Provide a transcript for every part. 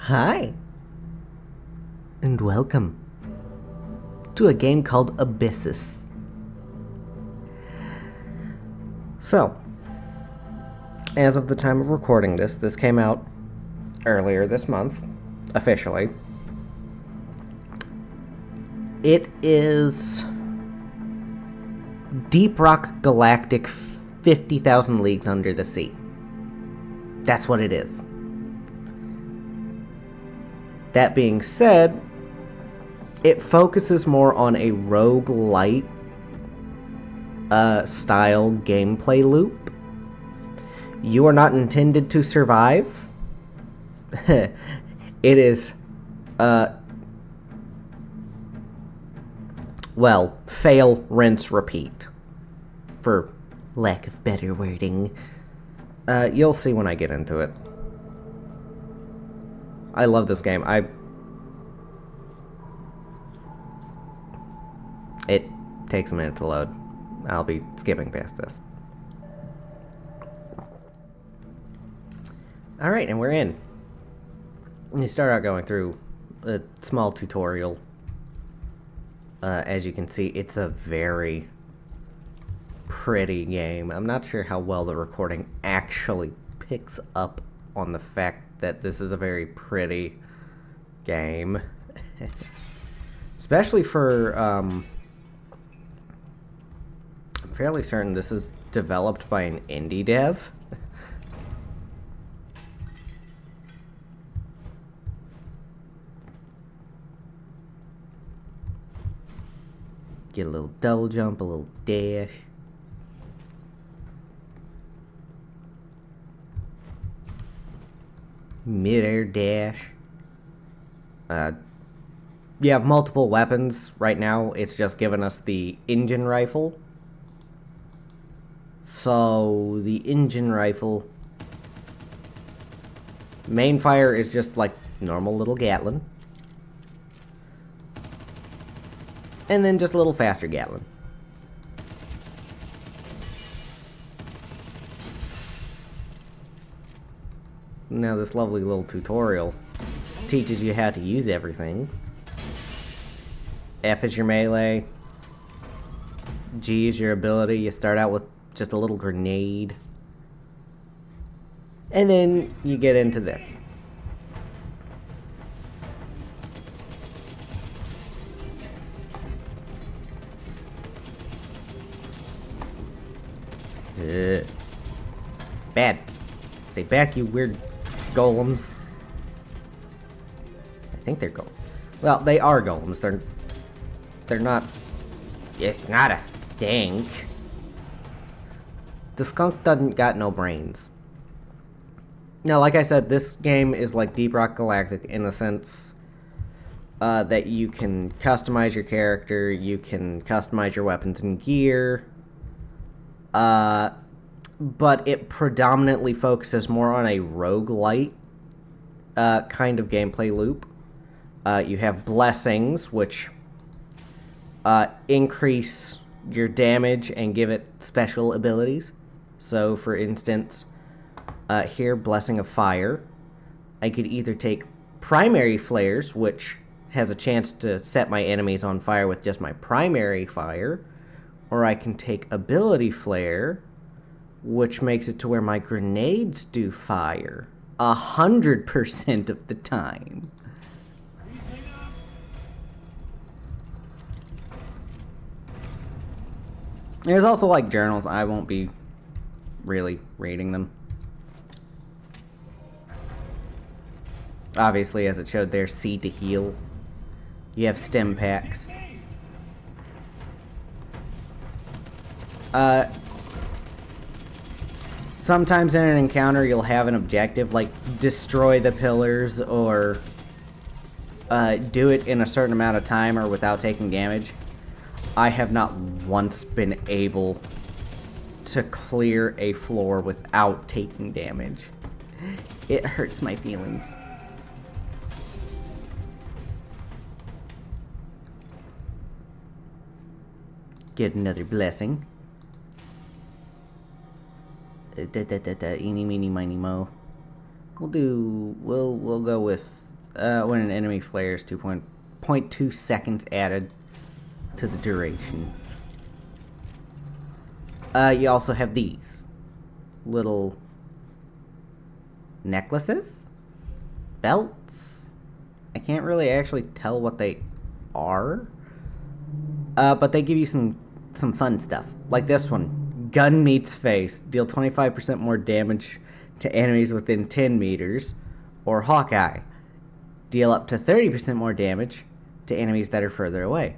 Hi, and welcome to a game called Abyssus. So, as of the time of recording this came out earlier this month, officially. It is Deep Rock Galactic 50,000 Leagues Under the Sea. That's what it is. That being said, it focuses more on a roguelite style gameplay loop. You are not intended to survive. It is, fail, rinse, repeat. For lack of better wording. You'll see when I get into it. I love this game. It takes a minute to load. I'll be skipping past this. Alright, and we're in. You start out going through a small tutorial. As you can see, it's a very pretty game. I'm not sure how well the recording actually picks up on the fact that this is a very pretty game. Especially for, I'm fairly certain this is developed by an indie dev. Get a little double jump, a little dash. Mid-air dash. You have multiple weapons. Right now, it's just given us the engine rifle. So, the engine rifle... main fire is just like normal little Gatling. And then just a little faster Gatling. Now this lovely little tutorial teaches you how to use everything. F is your melee. G is your ability. You start out with just a little grenade. And then you get into this. Bad. Stay back, you weird golems. I think they're golems. Well, they are golems. They're not... It's not a stink. The skunk doesn't got no brains. Now, like I said, this game is like Deep Rock Galactic in the sense that you can customize your character, you can customize your weapons and gear, but it predominantly focuses more on a roguelite kind of gameplay loop. You have blessings, which increase your damage and give it special abilities. So, for instance, here, Blessing of Fire. I could either take primary flares, which has a chance to set my enemies on fire with just my primary fire, or I can take Ability Flare, which makes it to where my grenades do fire 100% of the time. There's also like journals. I won't be really reading them. Obviously, as it showed there, C to heal. You have stim packs. Sometimes in an encounter, you'll have an objective, like destroy the pillars, or do it in a certain amount of time or without taking damage. I have not once been able to clear a floor without taking damage. It hurts my feelings. Get another blessing. Eeny, meeny, miny, mo. We'll go with when an enemy flares, 2.2 seconds added to the duration. You also have these little necklaces, belts. I can't really actually tell what they are, but they give you some fun stuff, like this one. Gun meets face. Deal 25% more damage to enemies within 10 meters. Or Hawkeye. Deal up to 30% more damage to enemies that are further away.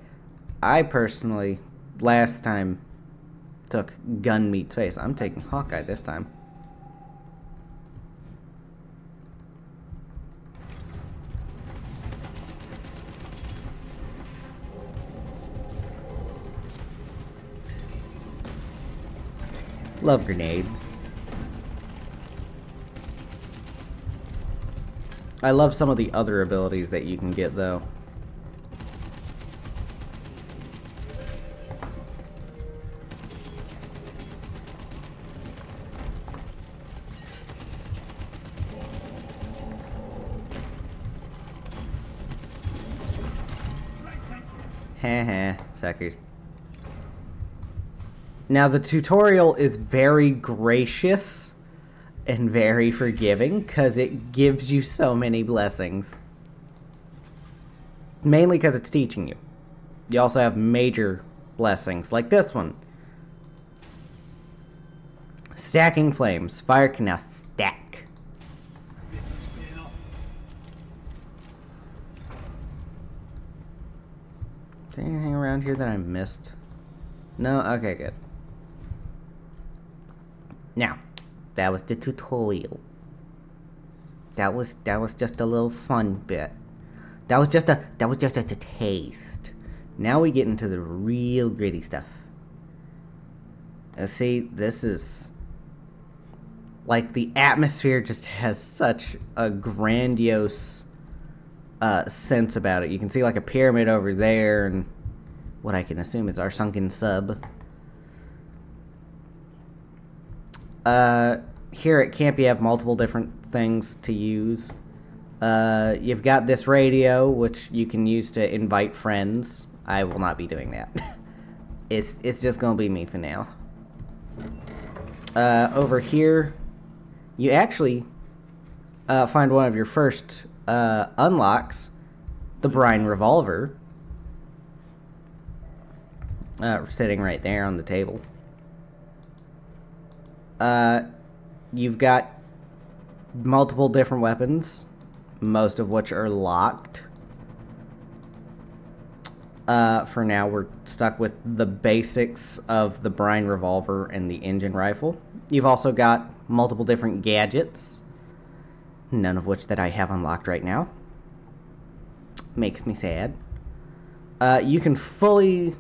I personally, last time, took gun meets face. I'm taking Hawkeye this time. Love grenades. I love some of the other abilities that you can get, though. Heh, suckers. Now, the tutorial is very gracious and very forgiving, because it gives you so many blessings. Mainly because it's teaching you. You also have major blessings, like this one. Stacking flames. Fire can now stack. Is there anything around here that I missed? No? Okay, good. Now, that was the tutorial. That was just a little fun bit. That was just a taste. Now we get into the real gritty stuff. See, this is like the atmosphere just has such a grandiose sense about it. You can see like a pyramid over there, and what I can assume is our sunken sub. Here at camp you have multiple different things to use. You've got this radio, which you can use to invite friends. I will not be doing that. It's just gonna be me for now. Over here, you actually find one of your first unlocks, the Brine Revolver, sitting right there on the table. You've got multiple different weapons, most of which are locked. For now, we're stuck with the basics of the Brine Revolver and the engine rifle. You've also got multiple different gadgets, none of which that I have unlocked right now. Makes me sad. You can fully,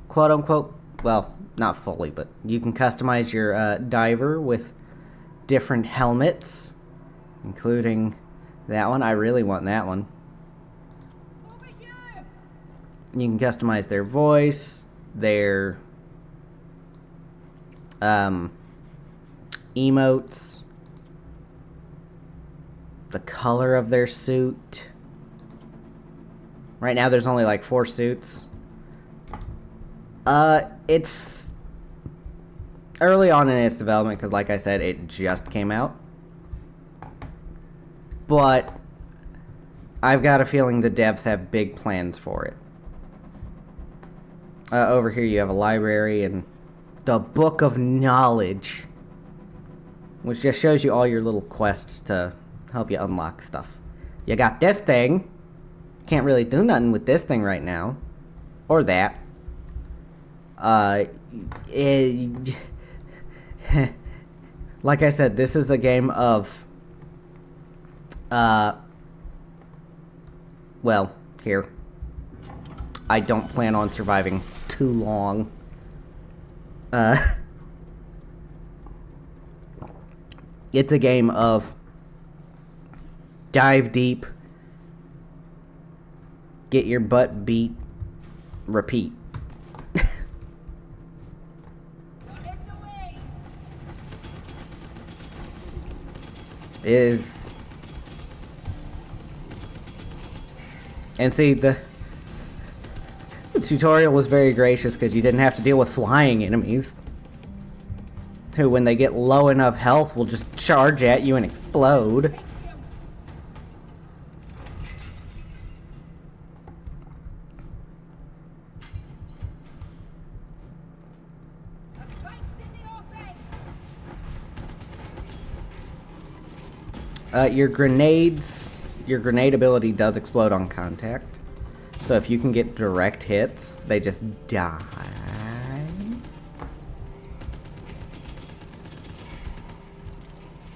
quote-unquote, well, not fully, but you can customize your diver with different helmets, including that one. I really want that one. You can customize their voice, their emotes, the color of their suit. Right now there's only like 4 suits. It's early on in its development, because like I said, it just came out. But I've got a feeling the devs have big plans for it. Over here you have a library and the Book of Knowledge, which just shows you all your little quests to help you unlock stuff. You got this thing. Can't really do nothing with this thing right now. Or that. Like I said, this is a game of well, here. I don't plan on surviving too long. It's a game of dive deep, get your butt beat, repeat. And see, the tutorial was very gracious because you didn't have to deal with flying enemies, who, when they get low enough health, will just charge at you and explode. Your grenade ability does explode on contact. So if you can get direct hits, they just die.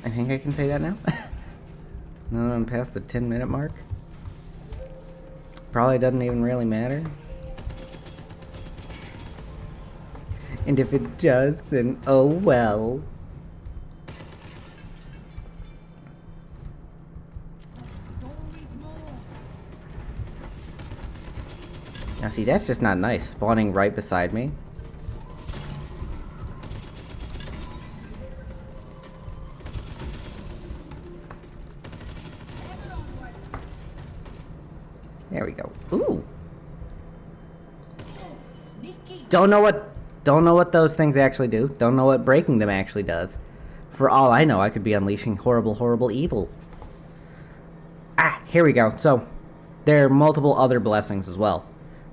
I think I can say that now. No, I'm past the 10-minute mark. Probably doesn't even really matter. And if it does, then oh well. Now see, that's just not nice, spawning right beside me. There we go. Ooh. Don't know what those things actually do. Don't know what breaking them actually does. For all I know, I could be unleashing horrible, horrible evil. Ah, here we go. So, there are multiple other blessings as well.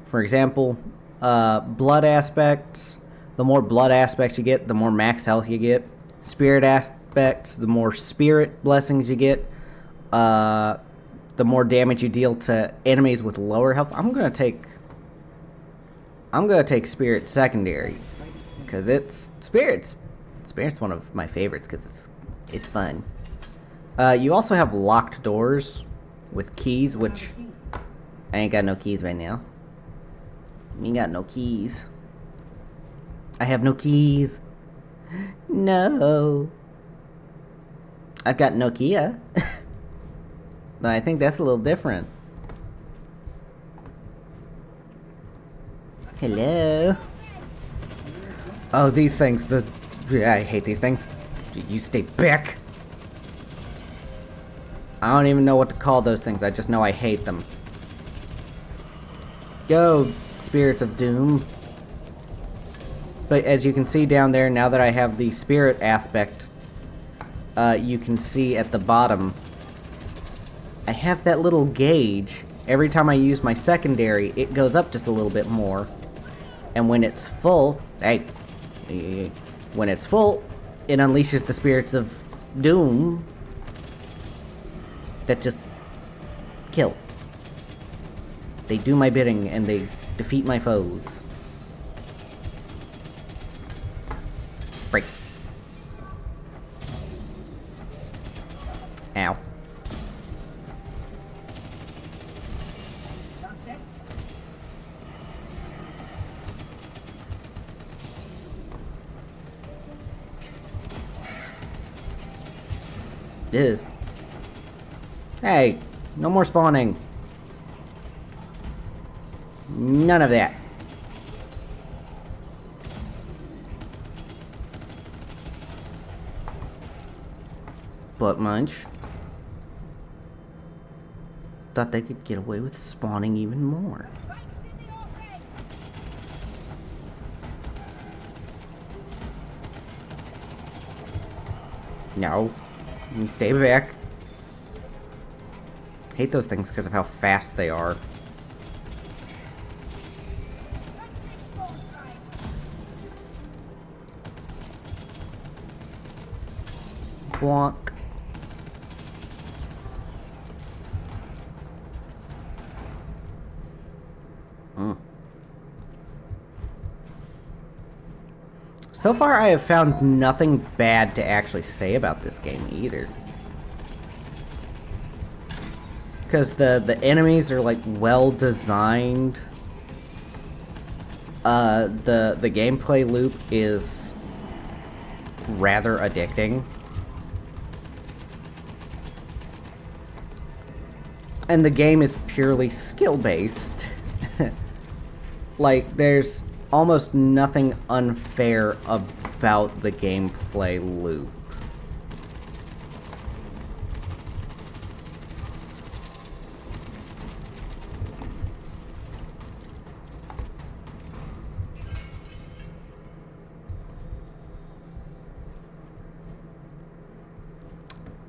For example, blood aspects. The more blood aspects you get, the more max health you get. Spirit aspects, the more spirit blessings you get. The more damage you deal to enemies with lower health. I'm gonna take Spirit secondary, because it's Spirit's one of my favorites because it's fun. You also have locked doors with keys, which I ain't got no keys right now. Me got no keys. I have no keys. No. I've got Nokia. But I think that's a little different. Hello. Oh, these things. I hate these things. You stay back. I don't even know what to call those things. I just know I hate them. Go, Spirits of Doom. But as you can see down there, now that I have the spirit aspect, you can see at the bottom, I have that little gauge. Every time I use my secondary, it goes up just a little bit more. And when it's full, when it's full, it unleashes the Spirits of Doom that just kill. They do my bidding and they defeat my foes. Break. Ow. Dude. Hey, no more spawning. None of that. Butt munch. Thought they could get away with spawning even more. No. You stay back. Hate those things because of how fast they are. Bonk. So far, I have found nothing bad to actually say about this game either. Because the enemies are like well designed. The gameplay loop is rather addicting. And the game is purely skill-based. Like, there's almost nothing unfair about the gameplay loop.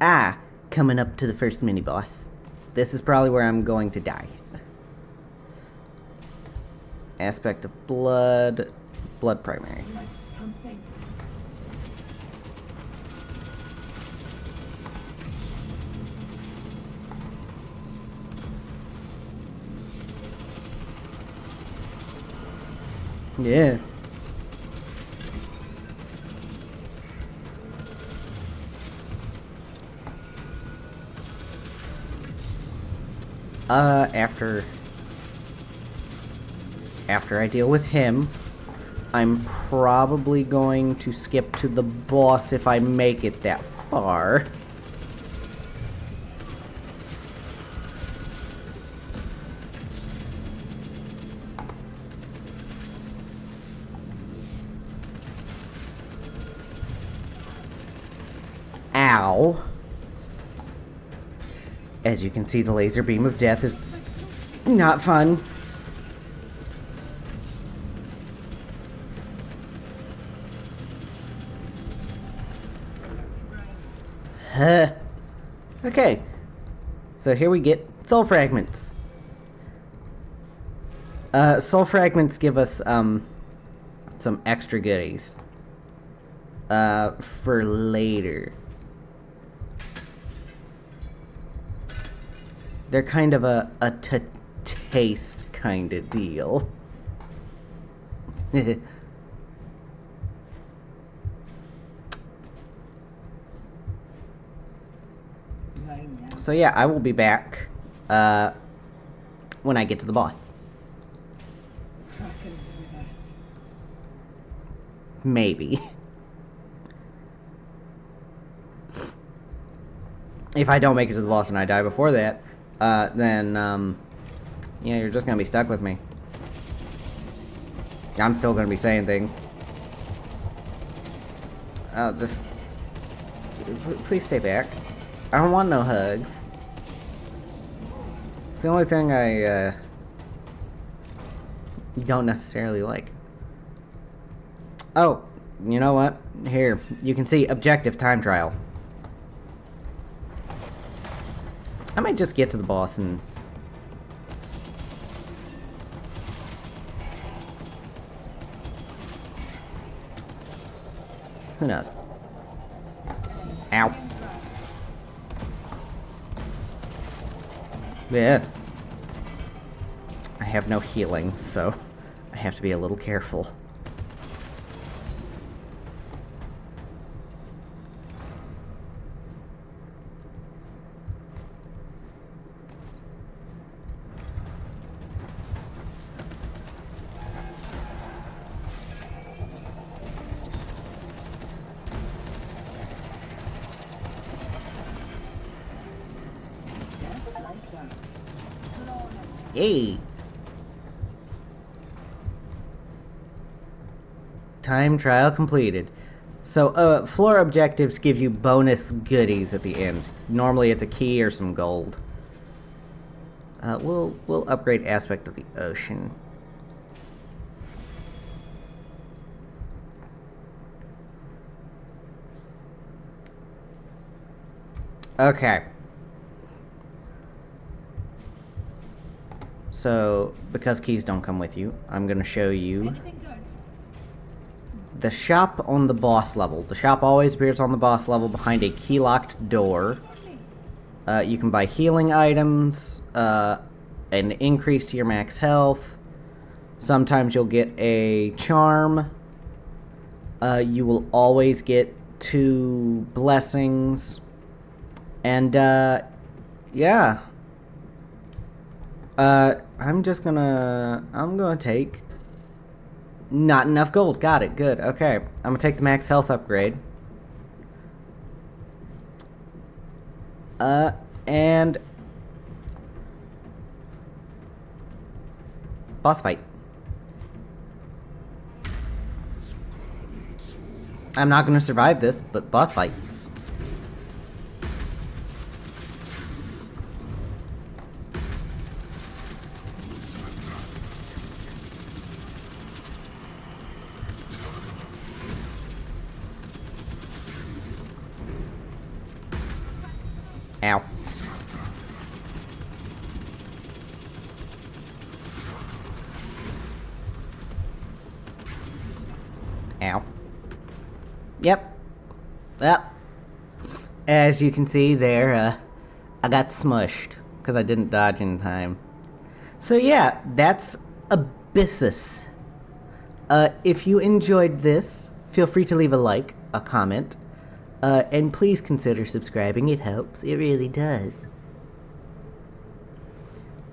Ah, coming up to the first mini-boss. This is probably where I'm going to die. Aspect of blood. Blood primary. Yeah. After I deal with him, I'm probably going to skip to the boss if I make it that far. Ow. As you can see, the laser beam of death is not fun. Okay. So here we get soul fragments. Soul fragments give us some extra goodies for later. They're kind of a taste kind of deal. So yeah, I will be back when I get to the boss. Maybe. If I don't make it to the boss and I die before that, then yeah, you're just gonna be stuck with me. I'm still gonna be saying things. Please stay back. I don't want no hugs. It's the only thing I don't necessarily like. Oh, you know what? Here, you can see objective time trial. I might just get to the boss and... who knows? Ow. Yeah. I have no healing, so I have to be a little careful. Yay! Time trial completed. So, floor objectives give you bonus goodies at the end. Normally it's a key or some gold. We'll upgrade aspect of the ocean. Okay. So, because keys don't come with you, I'm gonna show you the shop on the boss level. The shop always appears on the boss level behind a key-locked door. You can buy healing items, an increase to your max health. Sometimes you'll get a charm. You will always get 2 blessings. And, yeah. I'm gonna take not enough gold. Got it. Good. Okay. I'm gonna take the max health upgrade. And boss fight. I'm not gonna survive this, but boss fight. Ow. Ow. Yep. Well, as you can see there, I got smushed because I didn't dodge in time. So yeah, that's Abyssus. If you enjoyed this, feel free to leave a like, a comment, and please consider subscribing. It helps. It really does.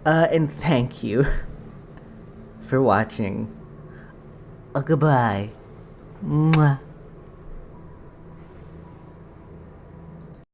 And thank you for watching. Goodbye. Mwah.